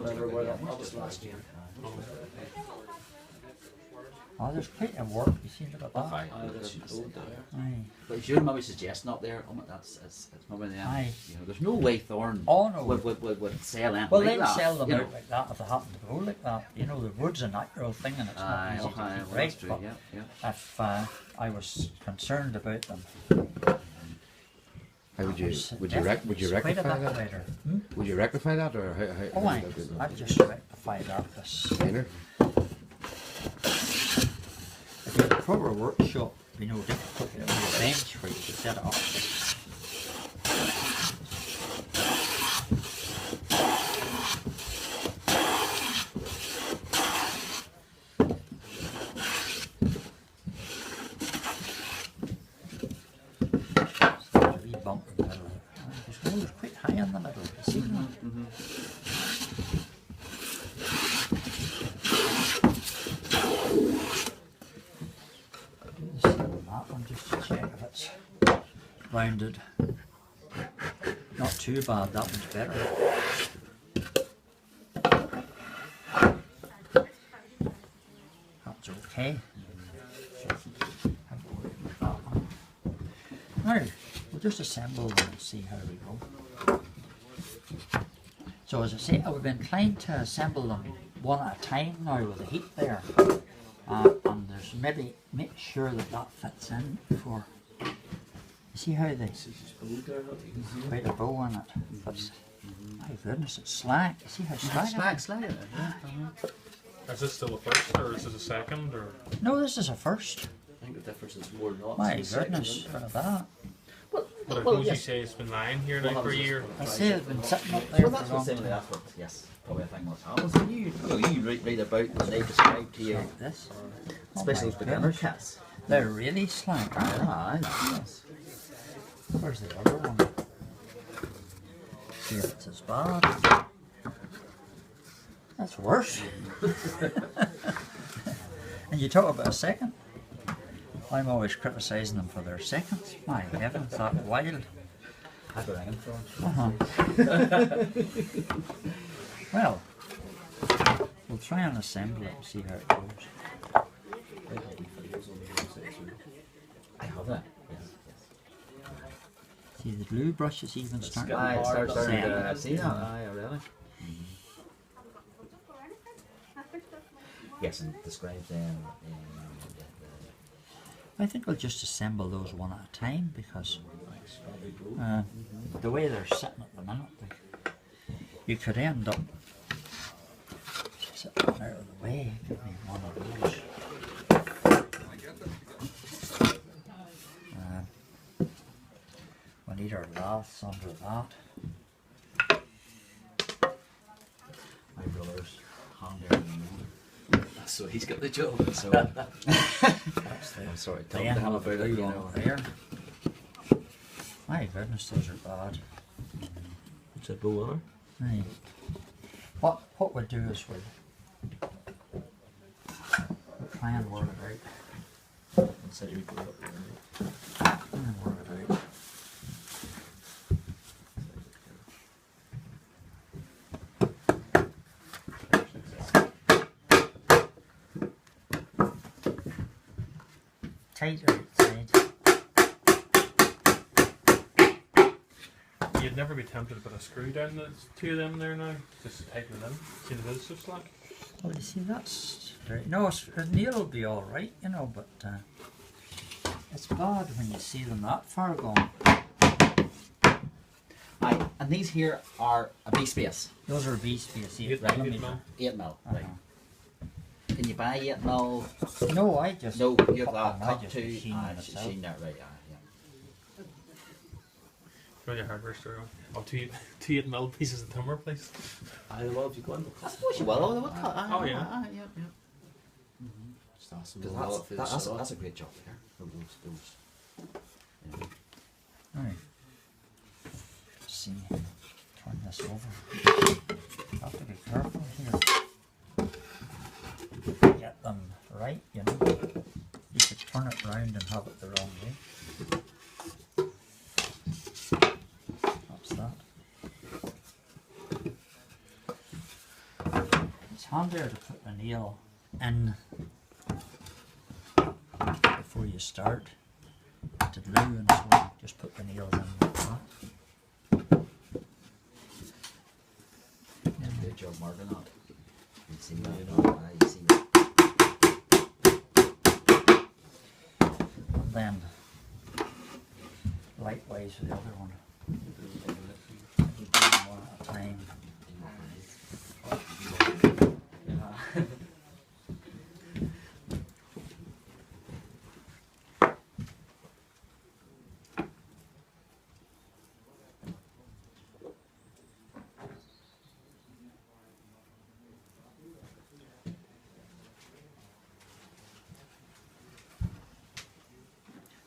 That was last year. Oh, there's plenty of work. You see, look at that. Aye. Aye. But if you're maybe suggesting up there, that's it's maybe them. Aye. You know, there's no way Thorne Oh, no. would sell anything Well, like they'll that. sell them you out know. like that if they happen to go like that. You know, the wood's a natural thing and it's not easy to keep well, right. that's true. But Yeah. if I was concerned about them, How would you it's quite a rectify bit that? better. Would you rectify that, or how Oh, would aye. that do? I've just rectified that. This. Minor? If you had a proper workshop, you know, difficult to have a bench where you could set it up. So there's a wee bump in the middle. There's quite high in the middle. You see that? Just on that one just to check if it's rounded. Not too bad, that one's better. That's okay. Now, we'll just assemble them and see how we go. So as I say, I would be inclined to assemble them one at a time now with the heat there. And there's maybe make sure that that fits in before. You see how they quite a bow on it. Fits. My goodness, it's slack. You see how slack it is? Slack. Is this still a first, or is this a second, or? No, this is a first. I think the difference is more knots. My in the second, goodness, isn't look it? at that. But I Well, suppose you yes. say it's been lying here now for a year. I say it's been sitting up there Well, for that's a what long saying time. that's what, yes, probably I think what happens. When you read about and they describe to you, Like this. especially Oh with my beginner goodness. cats. They're really slack, aren't they? Aye, yes. Where's the other one? See if it's as bad. That's worse. And you talk about a second. I'm always criticising them for their seconds. My heavens, that wild. I've been ringing for Well, we'll try and assemble it and see how it goes. I have that. Yes. See, the glue brush is even starting Aye, it starts to starting set. to see that. Aye, really. Yes, and describe them. I think I'll just assemble those one at a time because the way they're sitting at the minute, you could end up sitting out of the way. Give me one of those. We'll need our laths under that. My brother's hand there. So he's got the job. So That's the I'm sorry, the tell end him of about the it. You glue know. on there. My goodness, those are bad. It's a bow on Right. What we'll do is we'll try and work it out. Instead you put it up there. Try and work it out. Tighter outside. You'd never be tempted to put a screw down the two of them there now, just to tighten it in. See the is so slack. Well, you see, that's right. No, the nail will be all right, you know, but it's bad when you see them that far gone. Aye, and these here are a B space. Those are V-space, 8 Eight millimeter. mil. 8 mil. Uh-huh. Right. Can you buy 8 mil? No, I just No, you have cut that them. I cut just to machine them myself. machine that right. Yeah. Really a hardware store. Oh, two 8 mil pieces of timber, please. I love you going. I suppose you will. They would cut. Oh, yeah. Yeah. Just ask them Because to roll it for the saw. that's a great job there. Those. Yeah. Right. Let's see. Turn this over. Have to be careful here. Get them right, you know. You could turn it round and have it the wrong way. That's that. hand there to put the nail in before you start to glue, and so you just put the nails in like that. Good job marking that. You see that? You see that. And then likewise for the other one. You do them one at a time.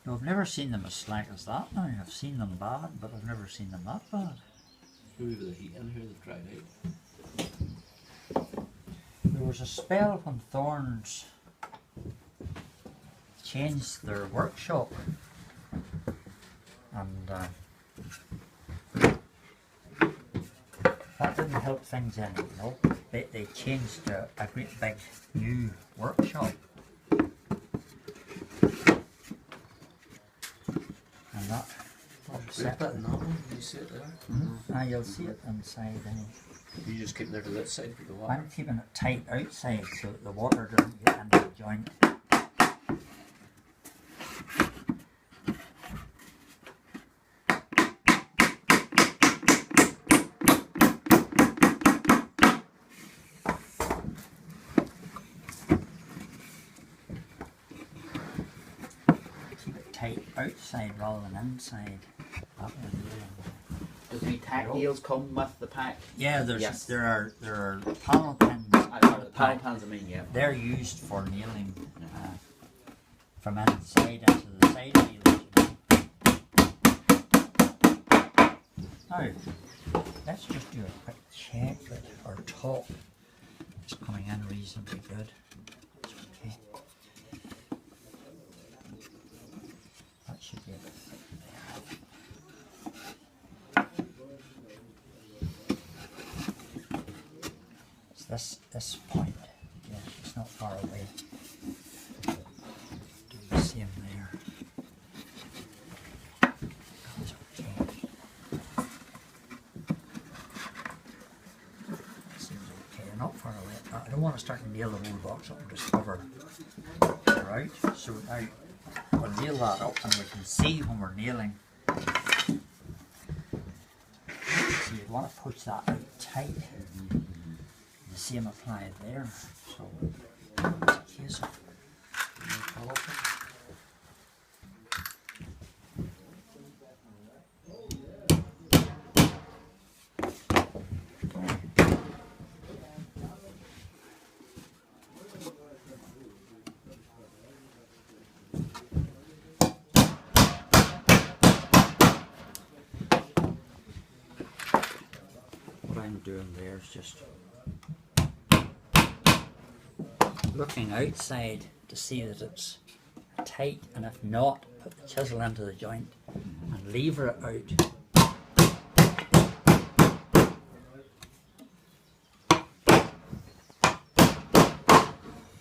No, I've never seen them as slack as that now. I've seen them bad, but I've never seen them that bad. Move the heat in here, they've dried out. There was a spell when Thorne's changed their workshop, and that didn't help things any, you know. They changed to a great big new workshop. And that set That it. and that one, you see it there? You'll see it inside. You just keep there to that side for the water. I'm keeping it tight outside so that the water doesn't get into the joint. Keep it tight outside rather than inside. That one, Does the tack nails come with the pack? yeah, Yes. there are panel pins. The panel pans, I mean, yeah. They're used for nailing from inside into the side nails. Now, let's just do a quick check that our top is coming in reasonably good. That's okay. That should be it. This point, yeah, it's not far away. Do the same there. That's okay. Seems okay, not far away. I don't want to start to nail the whole box up and just cover her out. So now we'll nail that up and we can see when we're nailing. So you want to push that out tight. The same applied there, so it's a case of what I'm doing there is just looking outside to see that it's tight, and if not, put the chisel into the joint and lever it out.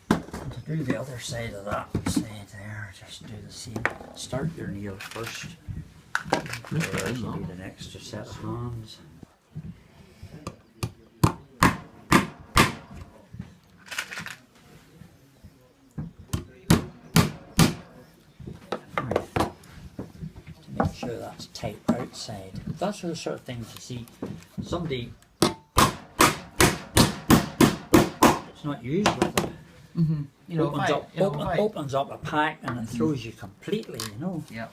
And to do the other side of that side there, just do the same. Start your nail first. There you need an extra set of hands. Sure that's tight outside. That's the sort of things you see somebody it's not used with it. You know, Opens up a pack and it throws you completely, you know. Yeah.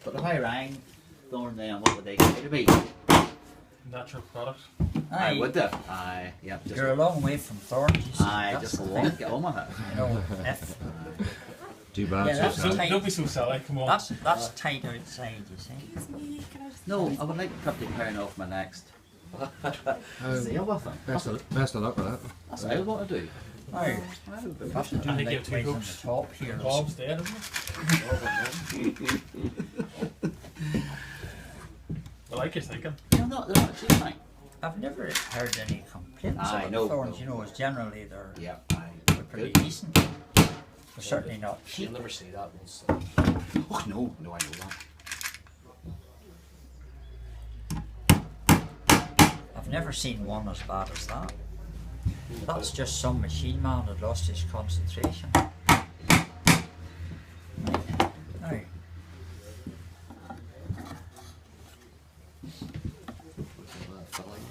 But if I rang Thorne then, what would they say to me? Natural product. I would do. Aye, yep. Just, You're a long way from Thorne, you see. aye, That's just the a thing. long get on with it. You know, if Too bad. Yeah, that's so sad. tight. Don't be so silly, come on. that's tight outside, you see. Excuse me, can I just No, I would like to cut the crown off my next. Deal with them. Best of luck with that. That's what I want to do. Now, you have to do I think you have two likewise on the hooks. top here. Bob's dead, isn't it? I like his thinking. They're not cheap, mate. I've never heard any complaints Aye, about no, thorns. no. You know, as generally they're Yeah, pretty good. decent. They're certainly not You'll cheap. never see that once. Oh, no, I know that. I've never seen one as bad as that. That's just some machine man that lost his concentration. Now, Filling.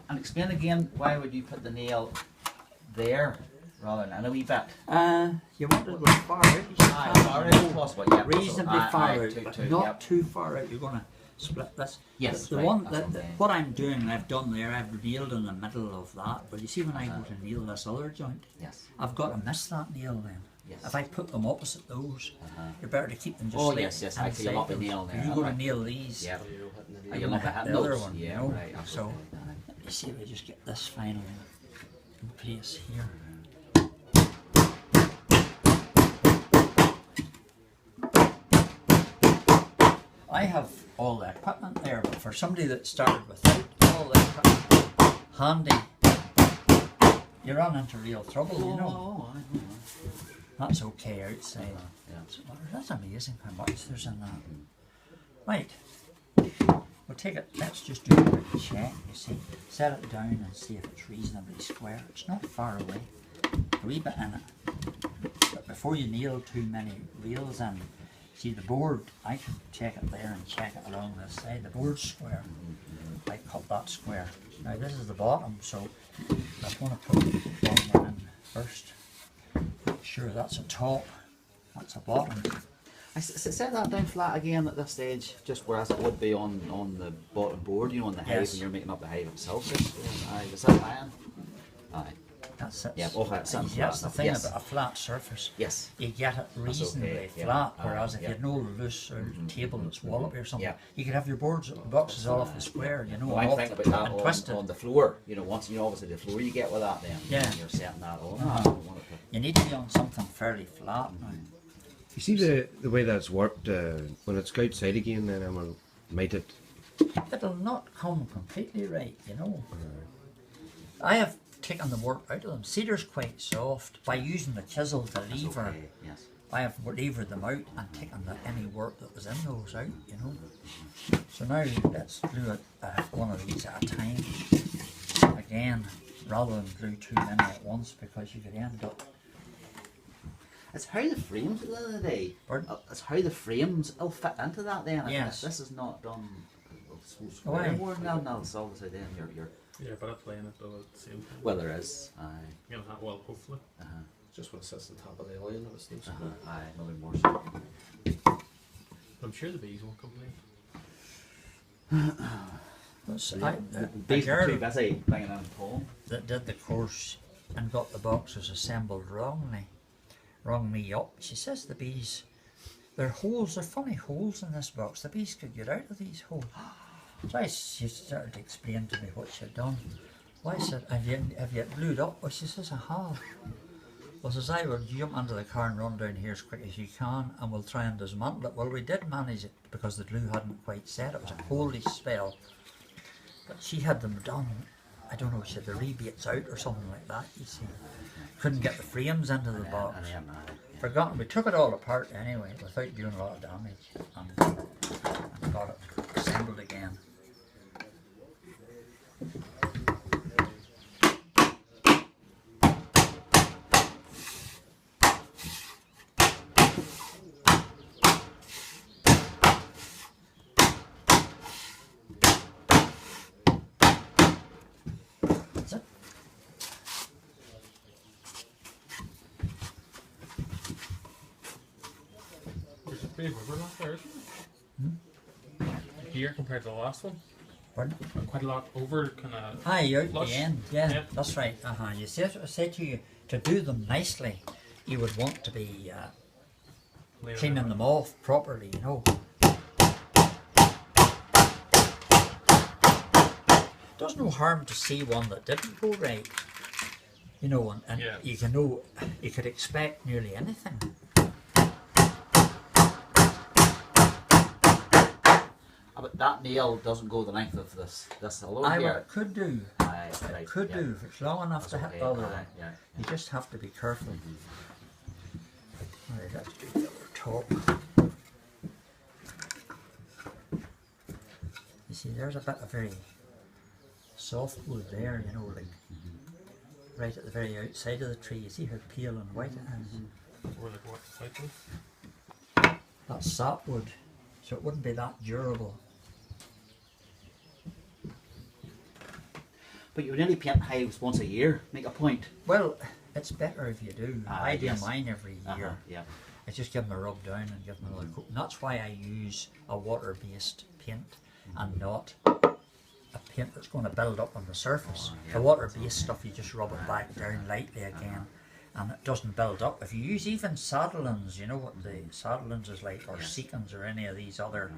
And explain again, why would you put the nail there rather than in a wee bit? you want it as far out as you Aye, can. far out as possible, yeah. Reasonably So, far aye, out, but to- not yep. too far out. You're going to split this. Yes, The right, one that's that, what I'm saying. what I'm doing, I've done there. I've nailed in the middle of that. But you see, when I go to nail this other joint, Yes. I've got to miss that nail then. Yes. If I put them opposite those, you're better to keep them just Oh, like yes, actually you'll not be inside nailing those. there. You go to right. nail these. Yeah. So you're hitting the Are nail. you not hit hitting the other those? one, you Yeah, know. right. So, Absolutely. you see, we just get this finally in place here. I have all the equipment there, but for somebody that started without all the equipment handy, you run into real trouble, you know. Oh, I know. That's okay outside. Yeah. So, that's amazing how much there's in that. Right. We'll take it, let's just do a quick check, you see. Set it down and see if it's reasonably square. It's not far away. A wee bit in it. But before you nail too many reels in, see the board, I can check it there and check it along this side. The board's square. I cut that square. Now this is the bottom, so I want to put the bottom one in first. Make sure that's a top, that's a bottom. Set that down flat again at this stage, just whereas it would be on the bottom board, you know, on the hive, Yes. when you're making up the hive itself. Aye, is that fine? Aye. That's it. Yeah, okay, it's That's flat the enough, thing yes. about a flat surface. Yes. You get it That's reasonably okay, yeah. flat, Aye, whereas if yeah. you had no loose or table that's wallopy or something, Yeah. you could have your boxes all off the square, you know, Well, I'm off thinking the- about and that twisted. on the floor. You know, once you know obviously the floor you get with that, then Yeah. you're setting that on. Uh-huh. I don't want it to- You need to be on something fairly flat now. You see the way that's worked when it's outside again, then I will mate it. It'll not come completely right, you know. I have taken the work out of them. Cedar's quite soft. By using the chisel, the That's lever, okay, yes. I have levered them out and taken any work that was in those out, you know. So now let's glue one of these at a time. Again, rather than glue too many at once, because you could end up. It's how the frames at the end of the day. Pardon? It's how the frames will fit into that then. If Yes. This is not done so Oh, square aye. more now. Now it's obviously then you're Yeah, but it's laying it though at the same time. well there is. Aye. You know, well, hopefully. Just when it sits on top of the alien, if it's no square. Aye, nothing more so. I'm sure the bees won't complain. A Bees are too girl busy bringing in home. that did the course and got the boxes assembled wrongly rung me up. She says the bees, there are holes, there are funny holes in this box. The bees could get out of these holes. So she started to explain to me what she'd done. Well, I said, have you glued up? Well, she says, I have. Well, says I, will jump into the car and run down here as quick as you can and we'll try and dismantle it. Well, we did manage it because the glue hadn't quite set. It was a holy spell. But she had them done, I don't know, she had the rebates out or something like that, you see. Couldn't get the frames into the box. And then, Forgotten, we took it all apart anyway without doing a lot of damage and got it assembled again. That's it. There's a big overlap there, isn't it? Here compared to the last one. Pardon? Quite a lot over kind of. Aye, out Flush. the end, yeah, Yep. that's right. You see, I said to you, to do them nicely, you would want to be cleaning them off properly, you know. does no harm to see one that didn't go right. You know, and Yeah. you can know, you could expect nearly anything. But that nail doesn't go the length of this alone Well, here. it could do. Aye, It right, could yeah. do if it's long enough That's to hit okay, the other aye, one. yeah, You just have to be careful. Alright, let's do the other top. You see, there's a bit of very soft wood there, you know, like right at the very outside of the tree. You see how pale and white it is? Or like what the title? That's sapwood, so it wouldn't be that durable. But you would only paint hives once a year, make a point. Well, it's better if you do. I do yes. mine every year. Yeah. I just give them a rub down and give them another coat. And that's why I use a water-based paint and not a paint that's going to build up on the surface. The water-based stuff, you just rub it back down lightly again, and it doesn't build up. If you use even saddlings, you know what the saddlings is like, or secans, or any of these other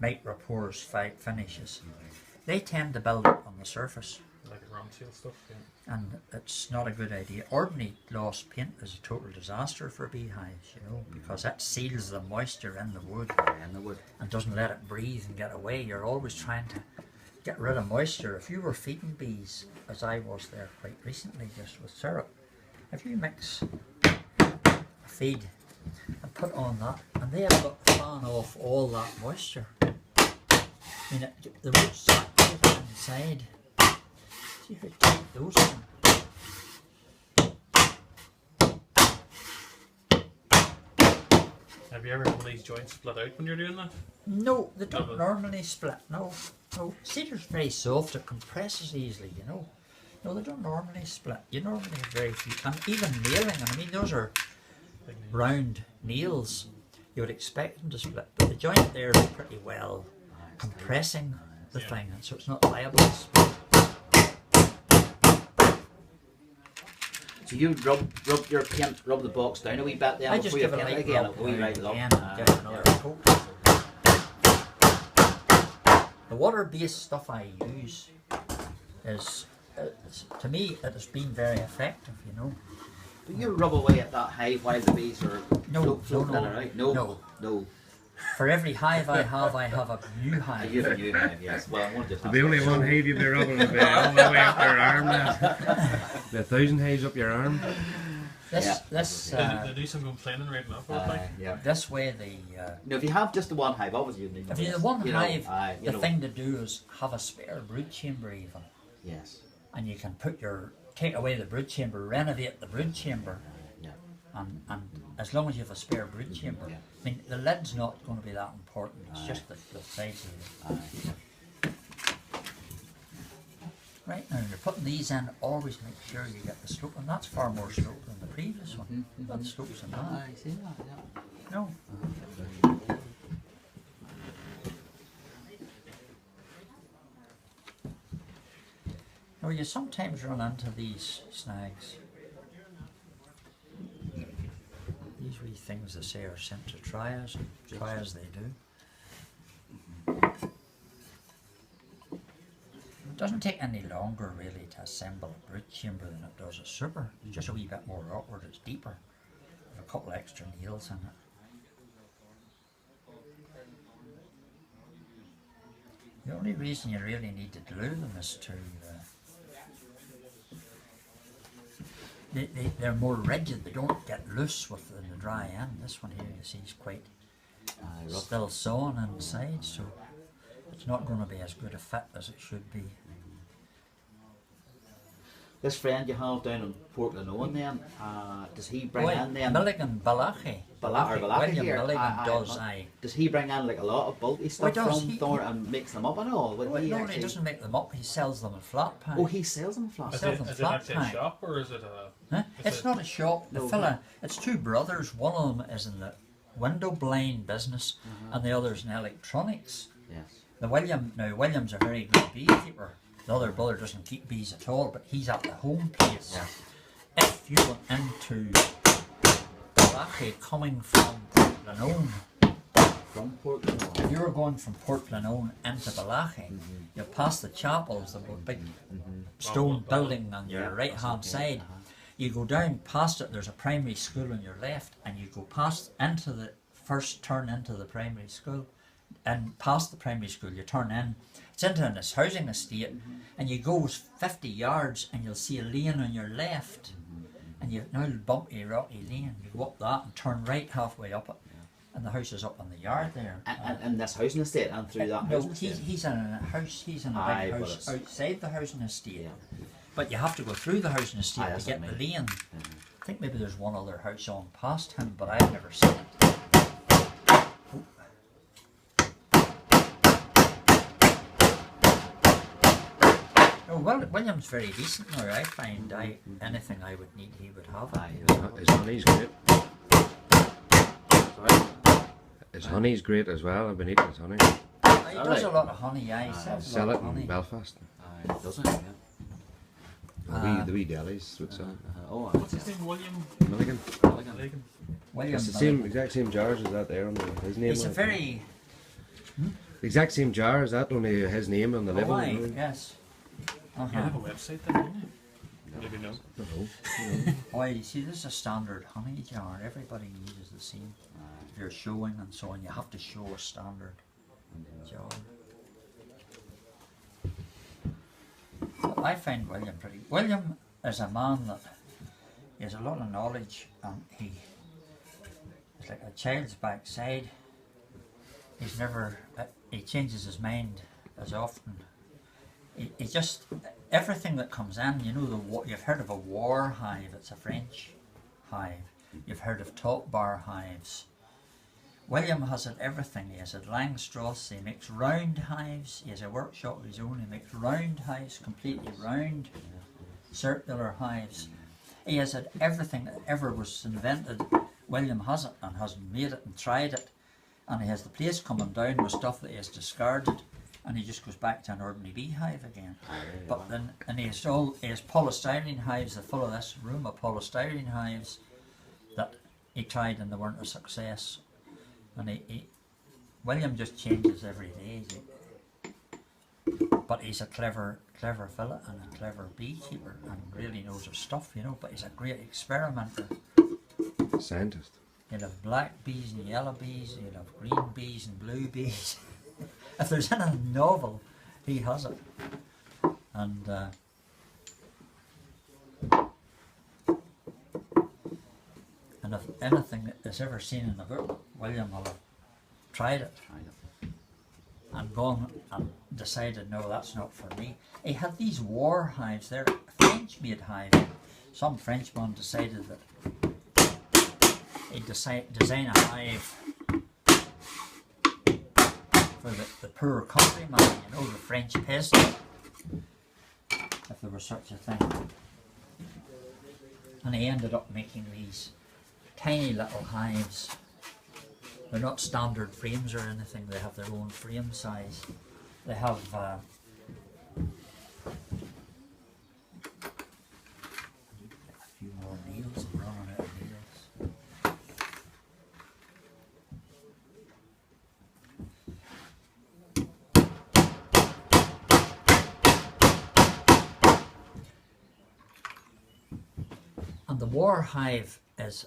micropores finishes, they tend to build up on the surface. Like a round seal stuff, yeah. And it's not a good idea. Ordinary gloss paint is a total disaster for beehives, you know, because that seals the moisture in the wood And the wood. and doesn't let it breathe and get away. You're always trying to get rid of moisture. If you were feeding bees, as I was there quite recently, just with syrup, if you mix a feed and put on that, and they have got to fan off all that moisture. I mean, the wood saturated inside. See how tight those are. Have you ever had one of these joints split out when you're doing that? No, they don't No. normally split. No. Cedar's very soft, it compresses easily, you know. No, they don't normally split. You normally have very few. And even nailing, I mean, those are Big nail. round nails. You would expect them to split, but the joint there is pretty well compressing the Yeah. thing, and so it's not liable to split. So you rub your paint, rub the box down a wee bit then I just before you give it a paint it light again. rub A wee right down up. again and give it another coat. The water-based stuff I use is, to me, it has been very effective, you know. But you rub away at that hive while the bees are floating in or out? No. For every hive I have a new hive. You have a new hive, yes. Well, I wanted to The only one hive you'd be rubbing would be all the way up your arm. The 1,000 hives up your arm. They do some complaining right enough, like. yeah. This way Now, if you have just the one hive, obviously you need if you have one you know, hive, you the know. thing to do is have a spare brood chamber even, Yes. and you can take away the brood chamber, renovate the brood chamber, Yeah. and as long as you have a spare brood chamber. Yeah. I mean, the lid's not going to be that important. It's just the size of it. Right now, you're putting these in. Always make sure you get the slope, and that's far more slope than the previous one. Got the slopes in that. I see that, yeah. No. Now, you sometimes run into these snags. These wee things they say are sent to try as they do. It doesn't take any longer really to assemble a brood chamber than it does a super. It's just a wee bit more awkward, it's deeper. With a couple extra nails in it. The only reason you really need to glue them is to they're more rigid, they don't get loose within the dry end. This one here you see is quite Rough. still sewn inside, so it's not going to be as good a fit as it should be. This friend you have down in Port Lenoan then, does he bring in then... Milligan Balachi. Balachi William here. Milligan does, aye. Does he bring in like a lot of bulky stuff does from he? Thorne and mix them up and all? Would Well, he no, actually... he doesn't make them up, he sells them in flat pack. Oh, he sells them flat. Is Sell it, them is it flat actually a pack. shop or is it a? Huh? Is It's it- not a shop. The No. fella, it's two brothers. One of them is in the window blind business, and the other's in electronics. Yes. William's a very good beekeeper. The other brother doesn't keep bees at all, but he's at the home place. Yeah. If you went into Balachi coming from Lenoan, from Portland. If you were going from Portland into Balachi, you pass the chapels, the big stone building on your right hand side. You go down past it, there's a primary school on your left, and you go past into the first turn into the primary school, and past the primary school you turn in. It's into this housing estate, and you go 50 yards and you'll see a lane on your left, and you've now bumpy rocky lane. You go up that and turn right halfway up it, and the house is up on the yard there. And this housing estate and through that No, housing estate. he's in a house. He's in a Aye, big but house it's- outside the housing estate. Yeah. But you have to go through the housing estate Aye, to that's get what the I mean. lane. I think maybe there's one other house on past him, but I've never seen it. Oh, well, William's very decent now. I find anything I would need, he would have. Aye. His honey's great. Sorry? His honey's great as well. I've been eating his honey. He does Alright. a lot of honey. He sells a Sell lot it of honey. in Belfast. Aye, doesn't it? Yeah. The wee delis would sell it. Oh, What's his name? William Milligan. Milligan. William. It's the same, exact same jars as that there on his name. He's a on it. very. The exact same jar as that, only his name on the label. Aye, yes. You have a website then, don't you? Maybe no. Oh, you see, this is a standard honey jar. Everybody uses the same. If you're showing and so on, you have to show a standard jar. But I find William pretty. William is a man that he has a lot of knowledge, and he is like a child's backside. He's never. He changes his mind as often. He just everything that comes in. You know, you've heard of a war hive. It's a French hive. You've heard of top bar hives. William has had everything. He has had Langstrasse. He makes round hives. He has a workshop of his own. He makes round hives, completely round, circular hives. He has had everything that ever was invented. William has it and has made it and tried it. And he has the place coming down with stuff that he has discarded. And he just goes back to an ordinary beehive again. But then, and he has polystyrene hives. They're full of this room of polystyrene hives that he tried and they weren't a success. And William just changes every day. But he's a clever fella and a clever beekeeper and really knows his stuff, you know. But he's a great experimenter. Scientist. He'll have black bees and yellow bees. He'll have green bees and blue bees. If there's anything novel, he has it. And if anything is ever seen in a book, William will have tried it and gone and decided, no, that's not for me. He had these war hives. They're French-made hives. Some Frenchman decided that he'd design a hive for the poor countryman, you know, the French peasant, if there was such a thing. And he ended up making these tiny little hives. They're not standard frames or anything, they have their own frame size. They have a few more nails, I'm running out of nails. And the war hive is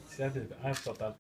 See, I've got that